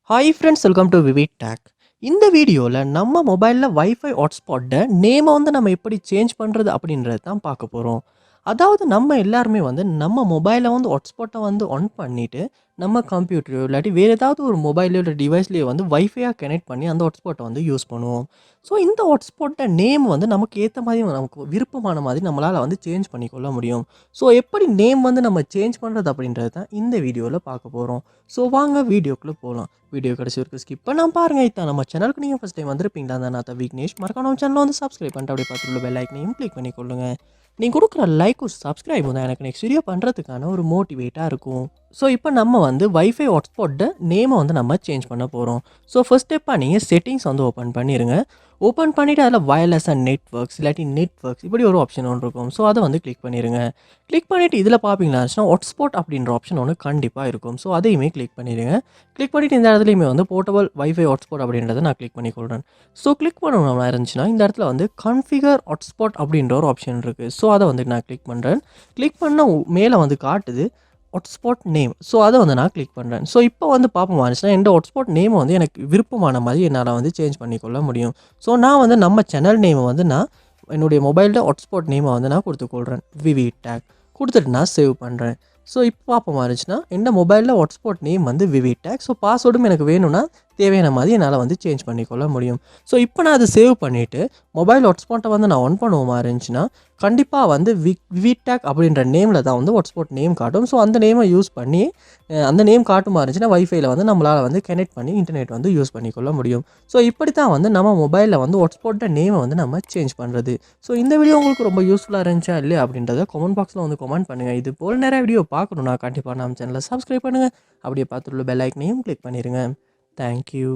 Hi friends, welcome to VividTech. இந்த வீடியோல நம்ம மொபைல்ல வைஃபை ஹாட்ஸ்பாட்ட நேம நம்ம எப்படி சேஞ்ச் பண்றது அப்படின்றத தான் பார்க்க போறோம். அதாவது நம்ம எல்லாருமே நம்ம மொபைல்ல ஹாட்ஸ்பாட்ட ஆன் பண்ணிட்டு, நம்ம கம்ப்யூட்டரோ இல்லாட்டி வேற ஏதாவது ஒரு மொபைல்லயோ இல்ல டிவைஸ்லயோ வைஃபையா கனெக்ட் பண்ணி அந்த ஹாட்ஸ்பாட்ட யூஸ் பண்ணுவோம். ஸோ இந்த ஹாட்ஸ்பாட்ட நேம் நமக்கு ஏத்த மாதிரி நமக்கு விருப்பமான மாதிரி நம்மளால சேஞ்ச் பண்ணிக்கொள்ள முடியும். ஸோ எப்படி நேம் நம்ம சேஞ்ச் பண்றது அப்படின்றத தான் இந்த வீடியோல பார்க்க போறோம். ஸோ வாங்க வீடியோக்குள்ள போலாம். வீடியோ கடைசி வரைக்கும் ஸ்கிப் பண்ணாம பாருங்க. இதான் நம்ம சேனலுக்கு நீங்கள் ஃபஸ்ட் டைம் வந்திருப்பீங்களா? அந்த நான் விக்னேஷ். மறக்காம நம்ம சேனலை சப்ஸ்கிரைப் பண்ணிட்டு அப்படியே பார்த்துள்ள பெல் ஐக்கனையும் கிளிக் பண்ணிக்கொள்ளுங்க. நீங்கள் கொடுக்குற லைக்கும் சப்ஸ்கிரைபும் தான் எனக்கு நெக்ஸ்ட் வீடியோ பண்ணுறதுக்கான ஒரு மோட்டிவேட்டாக இருக்கும். ஸோ இப்போ நம்ம வைஃபை ஹாட்ஸ்பாட்டை நேமை நம்ம சேஞ்ச் பண்ண போகிறோம். ஸோ ஃபர்ஸ்ட் ஸ்டெப்பாக நீங்கள் செட்டிங்ஸ் ஓப்பன் பண்ணிடுங்க. ஓப்பன் பண்ணிவிட்டு அதில் வயர்லெஸ் அண்ட் நெட்ஒர்க்ஸ் இல்லாட்டி நெட்ஒர்க்ஸ் இப்படி ஒரு ஆப்ஷன் ஒன்று இருக்கும். ஸோ அதை கிளிக் பண்ணிடுங்க. கிளிக் பண்ணிவிட்டு இதில் பார்ப்பீங்களாச்சுன்னா ஹாட்ஸ்பாட் அப்படின்ற ஆப்ஷன் ஒன்று கண்டிப்பாக இருக்கும். ஸோ அதையுமே கிளிக் பண்ணிடுங்க. கிளிக் பண்ணிவிட்டு இந்த இடத்துலையுமே போர்ட்டபிள் வைஃபை ஹாட்ஸ்பாட் அப்படின்றத நான் கிளிக் பண்ணிக்கொள்கிறேன். ஸோ கிளிக் பண்ணணும் இருந்துச்சுன்னா இந்த இடத்துல கன்ஃபிகர் ஹாட்ஸ்பாட் அப்படின்ற ஒரு ஆப்ஷன் இருக்குது. ஸோ அதை நான் கிளிக் பண்ணுறேன். கிளிக் பண்ண மேலே காட்டுது ஹாட்ஸ்பாட் நேம். ஸோ அதை நான் கிளிக் பண்ணுறேன். ஸோ இப்போ பார்ப்போம் இருந்துச்சுன்னா இந்த ஹாட்ஸ்பாட் நேமை எனக்கு விருப்பமான மாதிரி என்னால் சேஞ்ச் பண்ணிக்கொள்ள முடியும். ஸோ நான் நம்ம சேனல் நேமை நான் என்னுடைய மொபைலில் ஹாட்ஸ்பாட் நேமை நான் கொடுத்துக்கொள்கிறேன். VividTech கொடுத்துட்டு நான் சேவ் பண்ணுறேன். ஸோ இப்போ பார்ப்போம் இருந்துச்சுன்னா இந்த மொபைலில் ஹாட்ஸ்பாட் நேம் VividTech. ஸோ பாஸ்வேர்டும் எனக்கு வேணும்னா தேவையான மாதிரி என்னால் சேஞ்ச் பண்ணிக்கொள்ள முடியும். ஸோ இப்போ நான் அதை சேவ் பண்ணிவிட்டு மொபைல் ஹாட்ஸ்பாட்டை நான் ஆன் பண்ணுவோமா இருந்துச்சுன்னா கண்டிப்பாக VividTech அப்படின்ற நேமில் தான் ஹாட்ஸ்பாட் நேம் காட்டும். ஸோ அந்த நேமை யூஸ் பண்ணி அந்த நேம் காட்டுமா இருந்துச்சுன்னா வைஃபைல நம்மளால் கனெக்ட் பண்ணி இன்டர்நெட் யூஸ் பண்ணிக்கொள்ள முடியும். ஸோ இப்படி தான் நம்ம மொபைலில் ஹாட்ஸ்பாட்டை நேமை நம்ம சேஞ்ச் பண்ணுறது. ஸோ இந்த வீடியோ உங்களுக்கு ரொம்ப யூஸ்ஃபுல்லாக இருந்துச்சா இல்லையா அப்படின்றத கமெண்ட் பாக்ஸில் கமெண்ட் பண்ணுங்கள். இது போல் நிறைய வீடியோ பார்க்கணுன்னா கண்டிப்பாக நம்ம சேனலை சப்ஸ்கிரைப் பண்ணுங்கள். அப்படியே பார்த்துள்ள பெல் ஐக்கனையும் கிளிக் பண்ணிடுங்க. Thank you.